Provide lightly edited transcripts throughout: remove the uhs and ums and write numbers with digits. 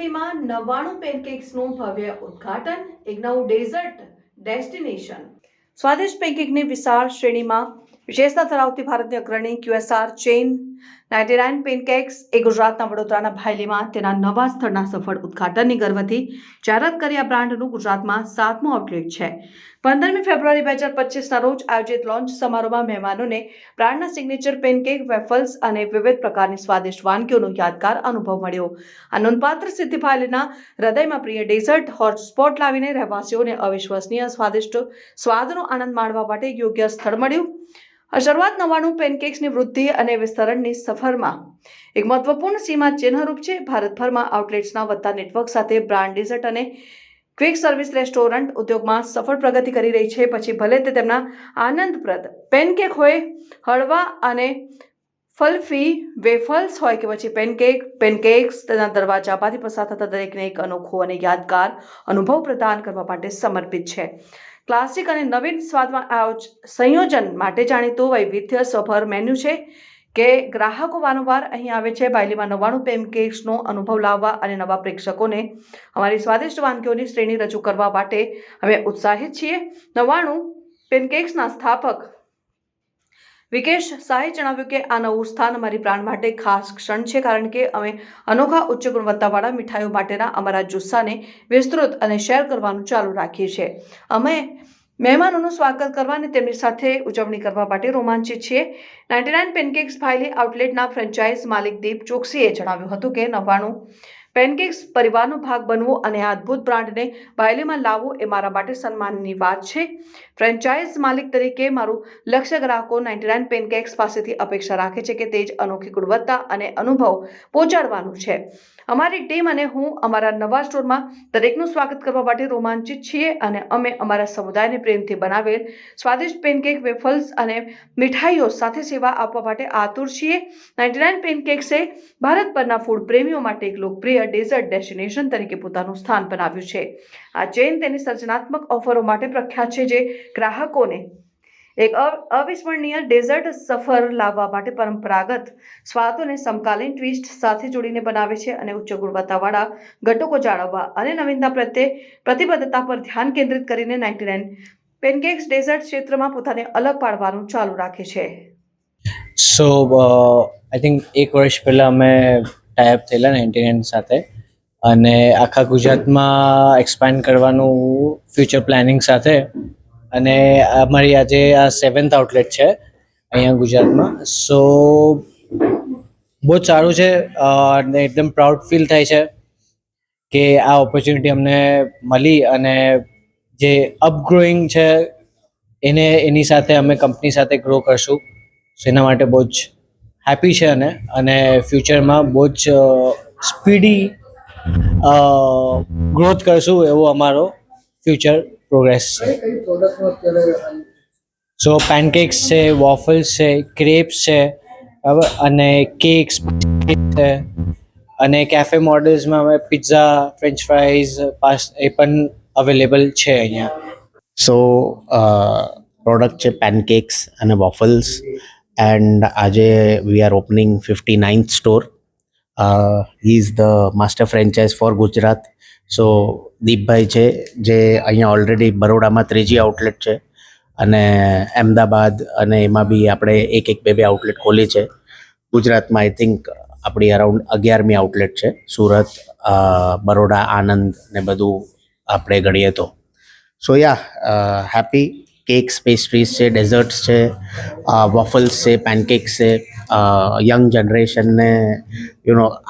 ભાયલીમાં 99 પેનકેક્સનું ભવ્ય ઉદ્ઘાટન, એક નવું ડેઝર્ટ ડેસ્ટિનેશન. સ્વાદિષ્ટ પેનકેકની વિશાળ શ્રેણીમાં વિશેષતા ધરાવતી ભારતની અગ્રણી QSR ચેઇન 99 પેનકેક્સ એ ગુજરાતના વડોદરાના ભાયલીમાં તેના નવા સ્થળના સફળ ઉદ્ઘાટનની ગર્વથી જાહેરાત કરી. આ બ્રાન્ડનું ગુજરાતમાં 7મું આઉટલેટ છે. 15મી ફેબ્રુઆરી 2025ના રોજ આયોજિત લોન્ચ સમારોહમાં મહેમાનોને બ્રાન્ડના સિગ્નેચર પેનકેક, વેફલ્સ અને વિવિધ પ્રકારની સ્વાદિષ્ટ વાનગીઓનો યાદગાર અનુભવ મળ્યો. આ નોંધપાત્ર સિદ્ધિ ભાયલીના હૃદયમાં પ્રિય ડેઝર્ટ હોટસ્પોટ લાવીને રહેવાસીઓને અવિશ્વસનીય સ્વાદિષ્ટ સ્વાદનો આનંદ માણવા માટે યોગ્ય સ્થળ મળ્યું. આ શરૂઆત 99 પેનકેક્સની વૃદ્ધિ અને વિસ્તરણની સફરમાં એક મહત્વપૂર્ણ સીમા ચિહ્નરૂપ છે. ભારતભરમાં આઉટલેટ્સના વધતા નેટવર્ક સાથે બ્રાન્ડ ડેઝર્ટ અને ક્વિક સર્વિસ રેસ્ટોરન્ટ ઉદ્યોગમાં સફળ પ્રગતિ કરી રહી છે. પછી ભલે તે તેમના આનંદપ્રદ પેનકેક હોય, હળવા અને ફલફી વેફલ્સ હોય કે પછી પેનકેક્સ તેના દરવાજામાંથી પસાર થતા દરેકને એક અનોખો અને યાદગાર અનુભવ પ્રદાન કરવા માટે સમર્પિત છે. ક્લાસિક અને નવીન સ્વાદમાં સંયોજન માટે જાણીતું વૈવિધ્યસભર મેન્યુ છે કે ગ્રાહકો વારંવાર અહીં આવે છે. ભાયલીમાં 99 પેનકેક્સનો અનુભવ લાવવા અને નવા પ્રેક્ષકોને અમારી સ્વાદિષ્ટ વાનગીઓની શ્રેણી રજૂ કરવા માટે અમે ઉત્સાહિત છીએ. 99 પેનકેક્સના સ્થાપક વિકેશ શાહે જણાવ્યું કે આ નવું સ્થાન અમારી બ્રાન્ડ માટે ખાસ ક્ષણ છે, કારણ કે અમે અનોખા ઉચ્ચ ગુણવત્તાવાળા મીઠાઈઓ માટેના અમારા જુસ્સાને વિસ્તૃત અને શેર કરવાનું ચાલુ રાખીએ છીએ. અમે મહેમાનોનું સ્વાગત કરવા અને તેમની સાથે ઉજવણી કરવા માટે રોમાંચિત છીએ. 99 પેનકેક્સ ભાયલી આઉટલેટના ફ્રેન્ચાઇઝ માલિક દીપ ચોકસીએ જણાવ્યું હતું કે 99 પેનકેક્સ પરિવારનો ભાગ બનવું અને આ અદ્ભુત બ્રાન્ડને ભાયલીમાં લાવવું એ મારા માટે સન્માનની વાત છે. ફ્રેન્ચાઇઝ માલિક તરીકે મારું લક્ષ્ય ગ્રાહકો 99 પેનકેક્સ પાસેથી અપેક્ષા રાખે છે કે તે જ અનોખી ગુણવત્તા અને અનુભવ પહોંચાડવાનું છે. અમારી ટીમ અને હું અમારા નવા સ્ટોરમાં દરેકનું સ્વાગત કરવા માટે રોમાંચિત છીએ અને અમે અમારા સમુદાયને પ્રેમથી બનાવેલ સ્વાદિષ્ટ પેનકેક, વેફલ્સ અને મીઠાઈઓ સાથે સેવા આપવા માટે આતુર છીએ. 99 પેનકેક્સે ભારતભરના ફૂડ પ્રેમીઓ માટે એક લોકપ્રિય ડેઝર્ટ ડેસ્ટિનેશન તરીકે પોતાનું સ્થાન બનાવ્યું છે. આ ચેઇન તેની સર્જનાત્મક ઓફરો માટે પ્રખ્યાત છે, જે ગ્રાહકોને એક અવિસ્મરણીય ડેઝર્ટ સફર લાવવા માટે પરંપરાગત સ્વાદોને સમકાલીન ટ્વિસ્ટ સાથે જોડીને બનાવે છે અને ઉચ્ચ ગુણવત્તાવાળા ઘટકો જાળવવા અને નવીનતા પ્રત્યે પ્રતિબદ્ધતા પર ધ્યાન કેન્દ્રિત કરીને 99 પેનકેક્સ ડેઝર્ટ ક્ષેત્રમાં પોતાને અલગ પાડવાનું ચાલુ રાખે છે. સો આઈ થિંક 1 વર્ષ પહેલાં અમે ટાઈપ થયેલા 99 સાથે અને આખા ગુજરાતમાં એક્સપાન્ડ કરવાનું ફ્યુચર પ્લાનિંગ સાથે, અને અમારી આજે આ 7th આઉટલેટ છે અહીંયા ગુજરાતમાં. સો બહુ જ સારું છે અને એકદમ પ્રાઉડ ફીલ થાય છે કે આ ઓપોર્ચ્યુનિટી અમને મળી અને જે અપગ્રોઈંગ છે એની સાથે અમે કંપની સાથે ગ્રો કરશું. સો એના માટે બહુ જ હેપી છે અને ફ્યુચરમાં બહુ જ સ્પીડી ગ્રોથ કરશું એવો અમારો ફ્યુચર પ્રોગ્રેસ છે. સો પેનકેક્સ છે, વોફલ્સ છે, ક્રેપ્સ છે, બરાબર, અને કેક્સ છે, અને કેફે મોડલ્સમાં અમે પિઝા, ફ્રેન્ચ ફ્રાઈઝ, એ પણ અવેલેબલ છે અહીંયા. સો પ્રોડક્ટ છે પેનકેક્સ અને વોફલ્સ, એન્ડ આજે we are opening 59th store. He is the master franchise for Gujarat. So Deepbhai છે જે અહીંયા ઓલરેડી બરોડામાં 3જી આઉટલેટ છે, અને અમદાવાદ અને એમાં બી આપણે એક 2 આઉટલેટ ખોલી છે. ગુજરાતમાં આઈ થિંક આપણી અરાઉન્ડ 11મી આઉટલેટ છે. સુરત, બરોડા, આણંદ ને બધું આપણે ગણીએ તો. સો યા હેપી. કેક્સ, પેસ્ટ્રીઝ છે, ડેઝર્ટ્સ છે, વોફલ્સ છે, પેનકેક્સ છે. યંગ જનરેશનને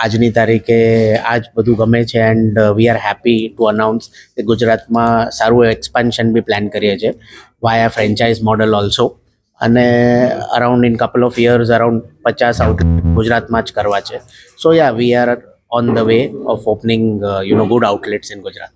આજની તારીખે આ જ બધું ગમે છે, and we are happy to announce કે ગુજરાતમાં સારું એક્સપાન્શન બી પ્લાન કરીએ છીએ વાયા ફ્રેન્ચાઇઝ મોડલ ઓલ્સો, અને around in couple of years around 50 outlet ગુજરાતમાં જ કરવા છે. So ya we are on the way of opening good outlets in Gujarat.